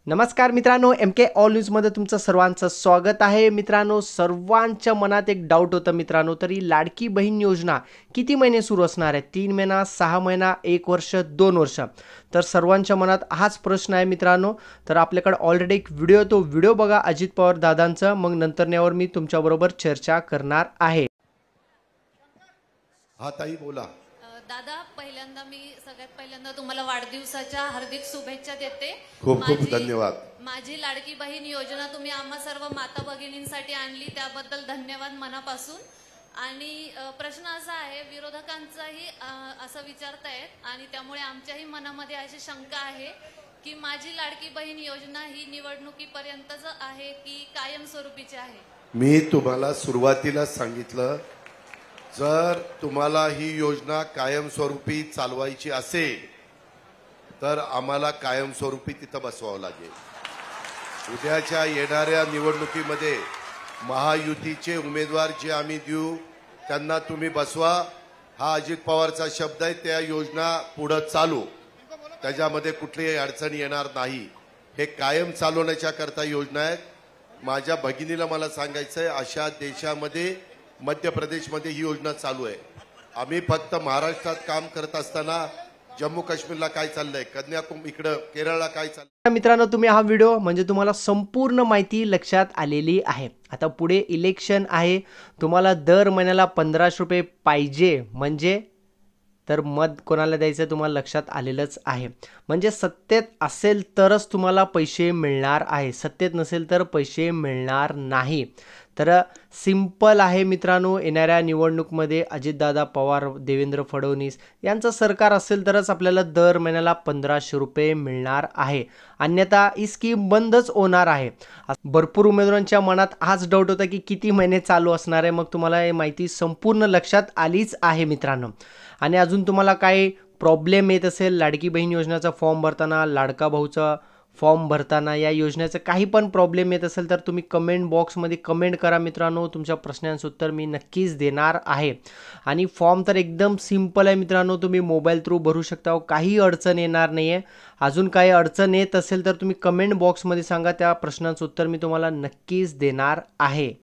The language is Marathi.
नमस्कार मित्रांनो, MK ऑल न्यूजमध्ये तुमचं सर्वांचं स्वागत आहे. मित्रांनो, सर्वांच्या मनात एक डाऊट होतं मित्रांनो, तर ही लाडकी बहीण योजना किती महिने सुरू असणार आहे? 3 महिना, 6 महिना, 1 वर्ष, 2 वर्ष? तर सर्वांच्या मनात हाच प्रश्न आहे मित्रांनो. तर आपल्याकडे ऑलरेडी एक व्हिडिओ, तो व्हिडिओ बघा अजित पवार दादांचा, मग नंतर यावर मी तुमच्याबरोबर चर्चा करणार आहे. हा ताई बोला. दादा, सगळ्यात पहिल्यांदा तुम्हाला वाढदिवसाच्या हार्दिक शुभेच्छा देते. खूप खूप धन्यवाद. माझी लाडकी बहीण योजना तुम्ही आम्हा सर्व माता भगिनींसाठी आणली, त्याबद्दल धन्यवाद मनापासून. आणि प्रश्न असा आहे, विरोधकांचाही असं विचारतायत आणि त्यामुळे आमच्याही मनामध्ये अशी शंका आहे की माझी लाडकी बहीण योजना ही निवडणुकीपर्यंतच आहे की कायमस्वरूपीची आहे? मी तुम्हाला सुरुवातीला सांगितलं, जर तुम्हाला ही योजना कायमस्वरूपी चालवायची असेल तर आम्हाला कायमस्वरूपी तिथं बसवावं लागेल. उद्याच्या येणाऱ्या निवडणुकीमध्ये महायुतीचे उमेदवार जे आम्ही देऊ त्यांना तुम्ही बसवा, हा अजित पवारचा शब्द आहे. त्या योजना पुढे चालू, त्याच्यामध्ये कुठलीही अडचण येणार नाही. हे कायम चालवण्याच्या करता योजना आहेत. माझ्या भगिनीला मला सांगायचं आहे, अशा देशामध्ये मध्य प्रदेशमध्ये ही योजना चालू आहे. आम्ही फक्त महाराष्ट्रात काम करत असताना जम्मू काश्मीरला काय चाललंय, कन्याकुमारी इकडं केरळला काय चाललंय. मित्रांनो, तुम्ही हा व्हिडिओ म्हणजे तुम्हाला संपूर्ण माहिती लक्षात आलेली आहे. आता पुढे इलेक्शन आहे, तुम्हाला दर महिन्याला 1500 रुपये पाहिजे म्हणजे तर मत कोणाला द्यायचं तुम्हाला लक्षात आलेलंच आहे. म्हणजे सत्तेत असेल तरच तुम्हाला पैसे मिळणार आहे, सत्तेत नसेल तर पैसे मिळणार नाही. तर सिंपल आहे मित्रांनो, येणाऱ्या निवडणुकीमध्ये अजितदादा पवार, देवेंद्र फडणवीस यांचं सरकार असेल तरच आपल्याला दर महिन्याला 1500 रुपये मिळणार आहे, अन्यथा ही स्कीम बंदच होणार आहे. भरपूर उमेदवारांच्या मनात हाच डाऊट होता की किती महिने चालू असणार आहे. मग तुम्हाला ही माहिती संपूर्ण लक्षात आलीच आहे मित्रांनो. आणि अजून तुम्हाला काही प्रॉब्लेम येत असेल लाडकी बहीण योजनेचा फॉर्म भरताना, लाडका भाऊचा फॉर्म भरताना, या योजनेचं काही पण प्रॉब्लेम येत असेल तर तुम्ही कमेंट बॉक्समध्ये कमेंट करा मित्रांनो. तुमच्या प्रश्नांचं उत्तर मी नक्कीच देणार आहे. आणि फॉर्म तर एकदम सिंपल आहे मित्रांनो, तुम्ही मोबाईल थ्रू भरू शकता, काही अडचण येणार नाही आहे. अजून काही अडचण येत असेल तर तुम्ही कमेंट बॉक्समध्ये सांगा, त्या प्रश्नांचं उत्तर मी तुम्हाला नक्कीच देणार आहे.